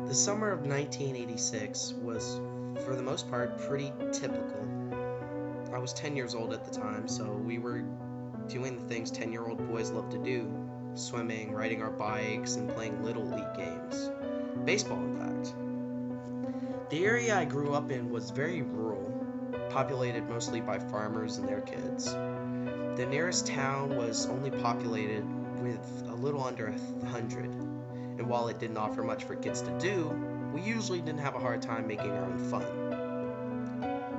The summer of 1986 was, for the most part, pretty typical. I was 10 years old at the time, so we were doing the things 10-year-old boys love to do: swimming, riding our bikes, and playing Little League games. Baseball, in fact. The area I grew up in was very rural, populated mostly by farmers and their kids. The nearest town was only populated with a little under 100, and while it didn't offer much for kids to do, we usually didn't have a hard time making our own fun.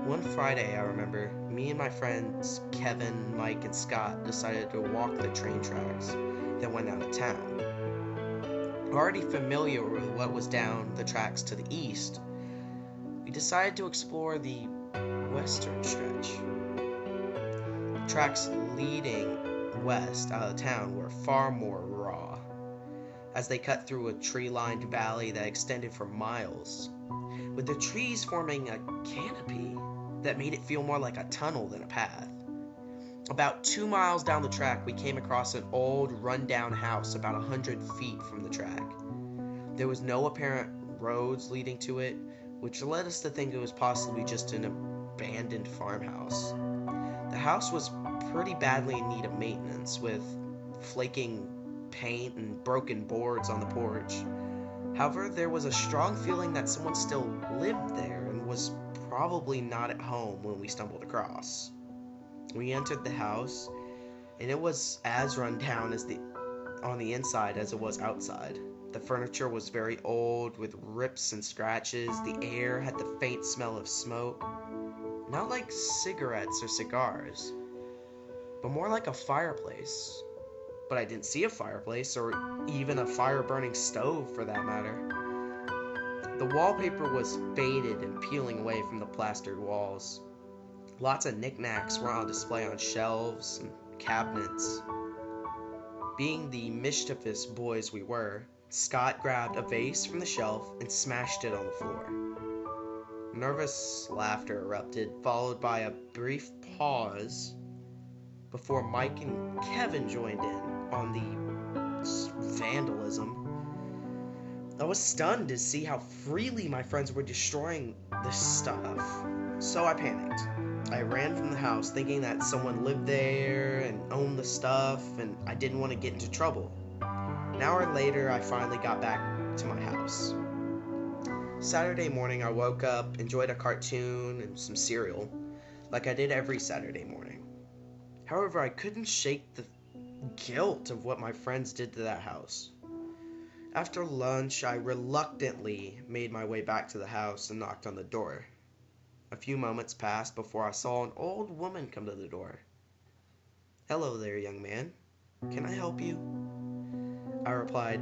One Friday, I remember, me and my friends Kevin, Mike, and Scott decided to walk the train tracks that went out of town. Already familiar with what was down the tracks to the east, we decided to explore the western stretch. The tracks leading west out of town were far more raw, as they cut through a tree-lined valley that extended for miles, with the trees forming a canopy that made it feel more like a tunnel than a path. About 2 miles down the track, we came across an old, run-down house about 100 feet from the track. There was no apparent roads leading to it, which led us to think it was possibly just an abandoned farmhouse. The house was pretty badly in need of maintenance, with flaking paint and broken boards on the porch. However, there was a strong feeling that someone still lived there and was probably not at home when we stumbled across. We entered the house, and it was as run down on the inside as it was outside. The furniture was very old, with rips and scratches. The air had the faint smell of smoke, not like cigarettes or cigars, but more like a fireplace. But I didn't see a fireplace, or even a fire-burning stove for that matter. The wallpaper was faded and peeling away from the plastered walls. Lots of knickknacks were on display on shelves and cabinets. Being the mischievous boys we were, Scott grabbed a vase from the shelf and smashed it on the floor. Nervous laughter erupted, followed by a brief pause before Mike and Kevin joined in on the vandalism. I was stunned to see how freely my friends were destroying the stuff, so I panicked. I ran from the house thinking that someone lived there and owned the stuff, and I didn't want to get into trouble. An hour later, I finally got back to my house. Saturday morning, I woke up, enjoyed a cartoon and some cereal, like I did every Saturday morning. However, I couldn't shake the guilt of what my friends did to that house. After lunch, I reluctantly made my way back to the house and knocked on the door. A few moments passed before I saw an old woman come to the door. "Hello there, young man. Can I help you?" I replied,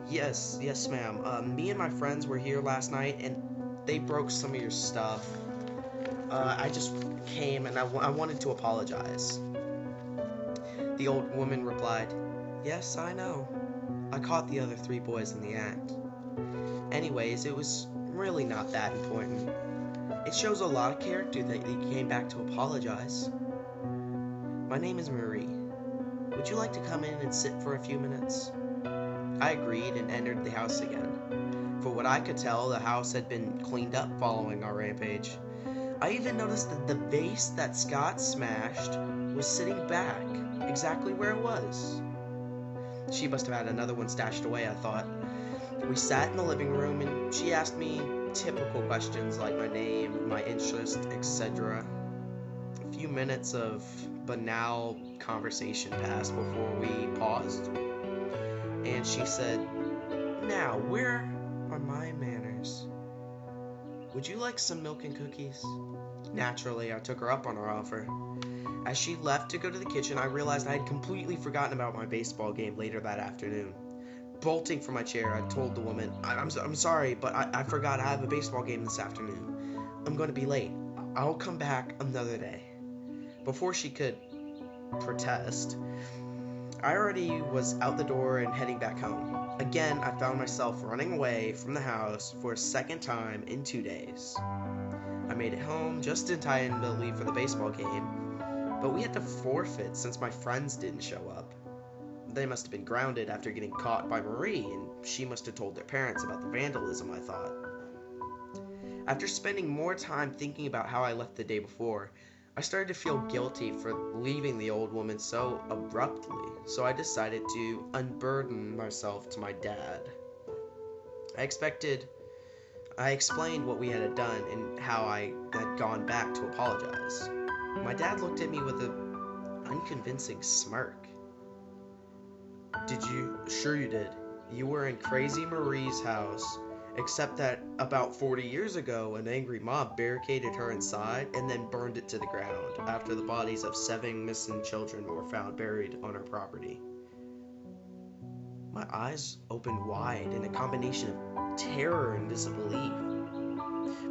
yes, ma'am. Me and my friends were here last night, and they broke some of your stuff. I just came, and I wanted to apologize." The old woman replied, "Yes, I know. I caught the other 3 boys in the act. Anyways, it was really not that important. It shows a lot of character that you came back to apologize. My name is Marie. Would you like to come in and sit for a few minutes?" I agreed and entered the house again. For what I could tell, the house had been cleaned up following our rampage. I even noticed that the vase that Scott smashed was sitting back, exactly where it was. She must have had another one stashed away, I thought. We sat in the living room, and she asked me typical questions like my name, my interest, etc. A few minutes of banal conversation passed before we paused, and she said, "Now, where are my manners? Would you like some milk and cookies?" Naturally, I took her up on her offer. As she left to go to the kitchen, I realized I had completely forgotten about my baseball game later that afternoon. Bolting from my chair, I told the woman, I'm sorry, but I forgot I have a baseball game this afternoon. I'm going to be late. I'll come back another day." Before she could protest, I already was out the door and heading back home. Again, I found myself running away from the house for a second time in 2 days. I made it home just in time to leave for the baseball game, but we had to forfeit since my friends didn't show up. They must have been grounded after getting caught by Marie, and she must have told their parents about the vandalism, I thought. After spending more time thinking about how I left the day before, I started to feel guilty for leaving the old woman so abruptly, so I decided to unburden myself to my dad. I expected I explained what we had done and how I had gone back to apologize. My dad looked at me with an unconvincing smirk. Sure you did. You were in Crazy Marie's house, except that about 40 years ago, an angry mob barricaded her inside and then burned it to the ground after the bodies of 7 missing children were found buried on her property. My eyes opened wide in a combination of terror and disbelief.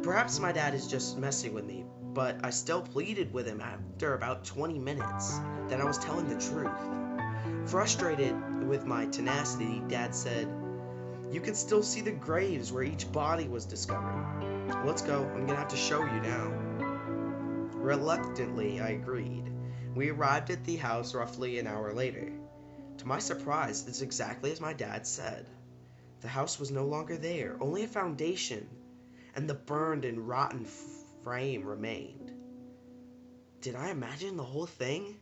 Perhaps my dad is just messing with me, but I still pleaded with him after about 20 minutes that I was telling the truth. Frustrated with my tenacity, Dad said, "You can still see the graves where each body was discovered. Let's go, I'm gonna have to show you now." Reluctantly, I agreed. We arrived at the house roughly an hour later. To my surprise, it's exactly as my dad said. The house was no longer there, only a foundation, and the burned and rotten frame remained. Did I imagine the whole thing?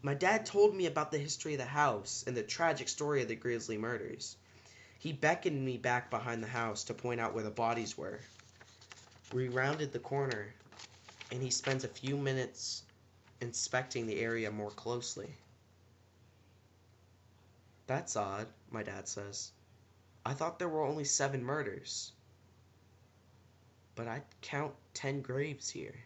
My dad told me about the history of the house and the tragic story of the grisly murders. He beckoned me back behind the house to point out where the bodies were. We rounded the corner, and he spends a few minutes inspecting the area more closely. "That's odd," my dad says. "I thought there were only 7 murders. But I'd count 10 graves here."